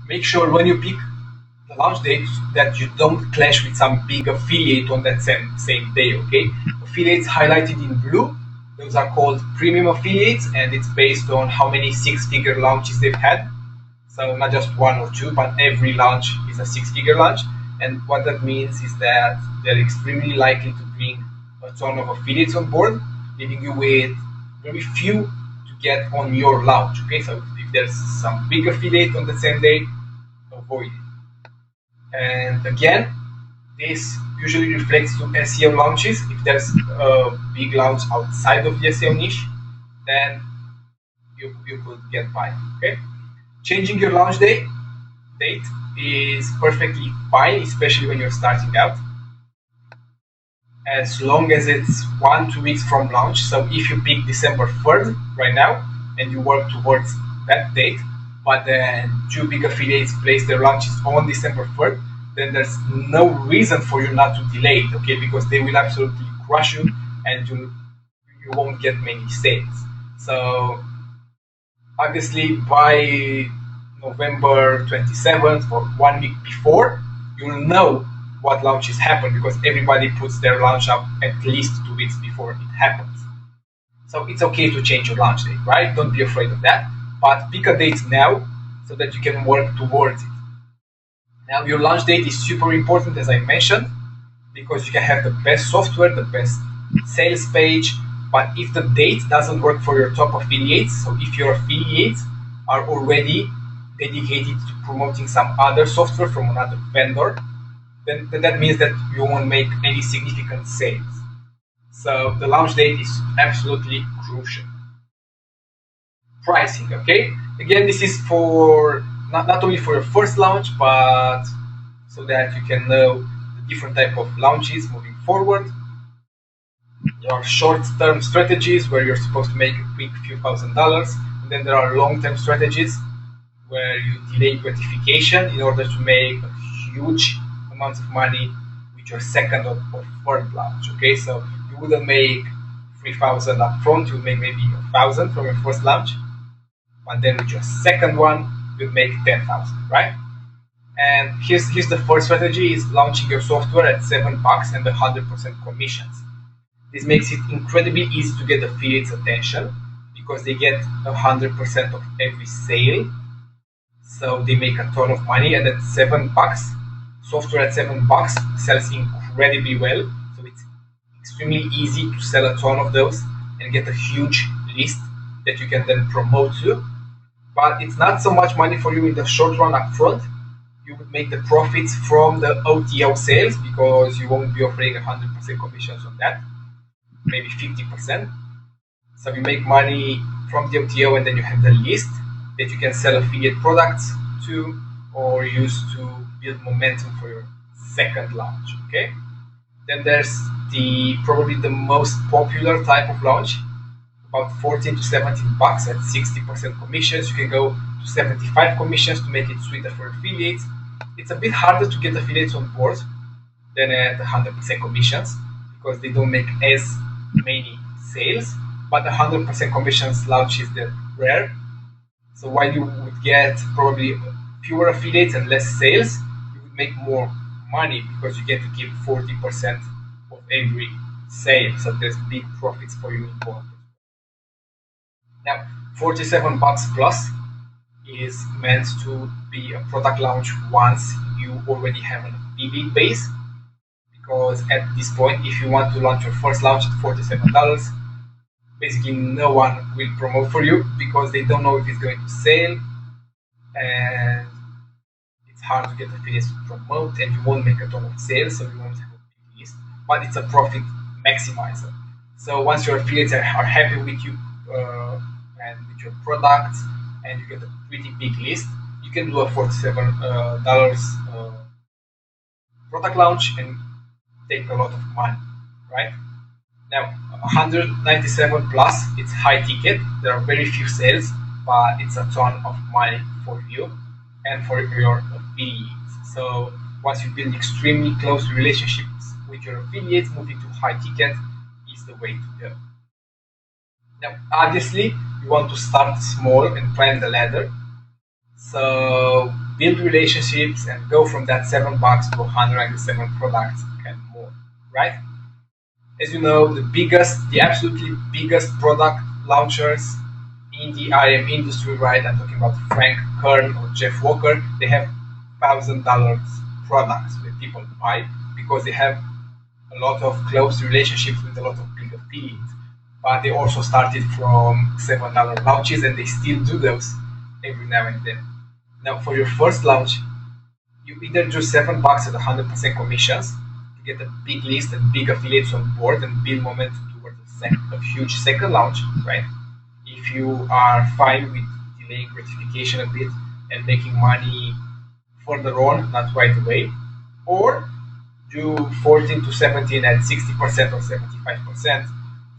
Make sure when you pick the launch date that you don't clash with some big affiliate on that same day. Okay, affiliates highlighted in blue, those are called premium affiliates, and it's based on how many six-figure launches they've had. So not just one or two, but every launch is a six-figure launch. And what that means is that they're extremely likely to bring a ton of affiliates on board, leaving you with very few to get on your launch. Okay, so if there's some big affiliate on the same day, avoid it. And again, this usually reflects to SEO launches. If there's a big launch outside of the SEO niche, then you could get by. Okay, changing your launch date is perfectly fine, especially when you're starting out, as long as it's 1 2 weeks from launch. So if you pick December 3rd right now and you work towards that date, but then two big affiliates place their launches on December 3rd, then there's no reason for you not to delay it, okay? Because they will absolutely crush you and you won't get many sales. So obviously by November 27th or 1 week before, you'll know what launches happen because everybody puts their launch up at least 2 weeks before it happens. So it's okay to change your launch date, right? Don't be afraid of that. But pick a date now so that you can work towards it. Now, your launch date is super important, as I mentioned, because you can have the best software, the best sales page, but if the date doesn't work for your top affiliates, so if your affiliates are already dedicated to promoting some other software from another vendor, then that means that you won't make any significant sales. So the launch date is absolutely crucial. Pricing, okay? Again, this is for not only for your first launch, but so that you can know the different type of launches moving forward. There are short-term strategies where you're supposed to make a quick few $1,000s, and then there are long-term strategies where you delay gratification in order to make a huge amounts of money with your second or third launch. Okay, so you wouldn't make 3,000 up front, you would make maybe 1,000 from your first launch, but then with your second one, you'd make 10,000, right? And here's the first strategy: is launching your software at $7 and 100% commissions. This makes it incredibly easy to get affiliates' attention because they get 100% of every sale, so they make a ton of money. And at $7, software at $7 sells incredibly well, so it's extremely easy to sell a ton of those and get a huge list that you can then promote to. But it's not so much money for you in the short run up front. You would make the profits from the OTO sales because you won't be offering 100% commissions on that, maybe 50%. So you make money from the OTO, and then you have the list that you can sell affiliate products to or use to build momentum for your second launch. Okay. Then there's probably the most popular type of launch, about 14 to 17 bucks at 60% commissions. You can go to 75 commissions to make it sweeter for affiliates. It's a bit harder to get affiliates on board than at 100% commissions because they don't make as many sales, but 100% commissions launch is the rare. So while you would get probably fewer affiliates and less sales, you would make more money because you get to keep 40% of every sale. So there's big profits for you involved. Now, 47 bucks plus is meant to be a product launch once you already have an affiliate base. Because at this point, if you want to launch your first launch at $47, basically no one will promote for you because they don't know if it's going to sell, and it's hard to get affiliates to promote, and you won't make a ton of sales, so you won't have a big list. But it's a profit maximizer. So once your affiliates are happy with you and with your products, and you get a pretty big list, you can do a $47 product launch and take a lot of money, right? Now, 197 plus, it's high ticket. There are very few sales, but it's a ton of money for you and for your affiliates. So once you build extremely close relationships with your affiliates, moving to high ticket is the way to go. Now, obviously, you want to start small and climb the ladder. So build relationships and go from that $7 to 107 products and more, right? As you know, the absolutely biggest product launchers in the IM industry, right? I'm talking about Frank Kern or Jeff Walker. They have $1,000 products that people buy because they have a lot of close relationships with a lot of big affiliates. But they also started from $7 launches and they still do those every now and then. Now, for your first launch, you either do $7 at 100% commissions to get a big list and big affiliates on board and build momentum towards a huge second launch, right? If you are fine with delaying gratification a bit and making money further on, not right away, or do 14 to 17 at 60% or 75%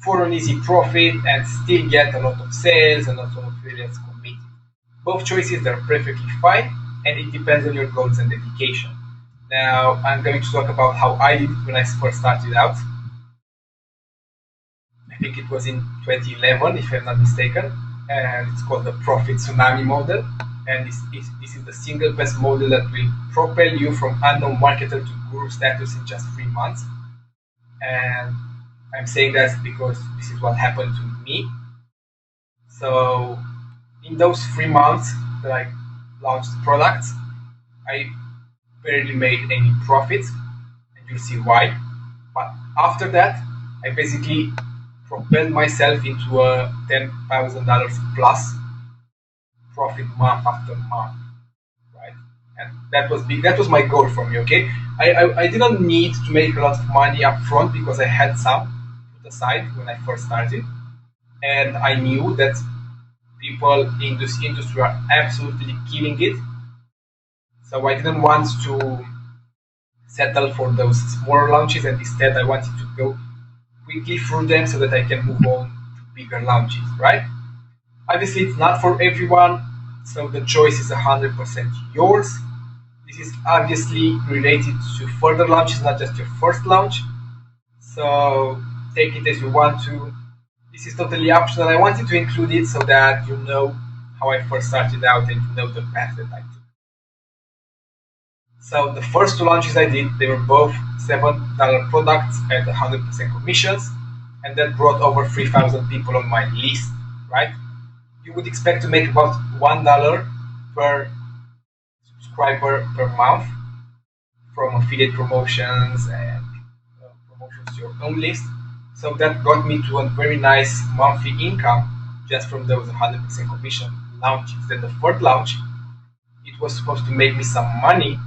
for an easy profit and still get a lot of sales and a lot of affiliates committed. Both choices are perfectly fine and it depends on your goals and dedication. Now, I'm going to talk about how I did it when I first started out. I think it was in 2011, if I'm not mistaken, and it's called the Profit Tsunami model. And this is the single best model that will propel you from unknown marketer to guru status in just 3 months. And I'm saying that because this is what happened to me. So, in those 3 months that I launched the products, I barely made any profits, and you'll see why. But after that, I basically propelled myself into a $10,000 plus profit month after month, right? And that was big. That was my goal for me. Okay, I didn't need to make a lot of money up front because I had some put aside when I first started, and I knew that people in this industry are absolutely killing it. So I didn't want to settle for those smaller launches, and instead I wanted to go quickly through them so that I can move on to bigger launches, right? Obviously, it's not for everyone, so the choice is 100% yours. This is obviously related to further launches, not just your first launch. So take it as you want to. This is totally optional. I wanted to include it so that you know how I first started out and you know the path that I took. So the first two launches I did, they were both $7 products at 100% commissions, and that brought over 3,000 people on my list, right? You would expect to make about $1 per subscriber per month from affiliate promotions and promotions to your own list. So that got me to a very nice monthly income just from those 100% commission launches. Then the fourth launch, it was supposed to make me some money,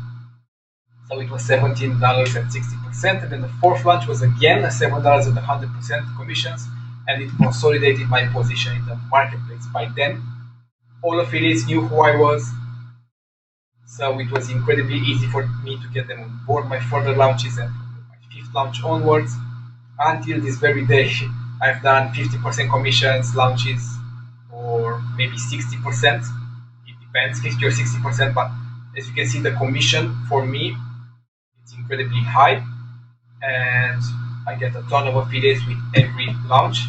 so it was $17 at 60%, and then the fourth launch was again a $7 at 100% commissions, and it consolidated my position in the marketplace. By then, all affiliates knew who I was, so it was incredibly easy for me to get them on board my further launches, and from my fifth launch onwards, until this very day, I've done 50% commissions launches, or maybe 60%. It depends, 50 or 60%, but as you can see, the commission for me, it's incredibly high, and I get a ton of affiliates with every launch.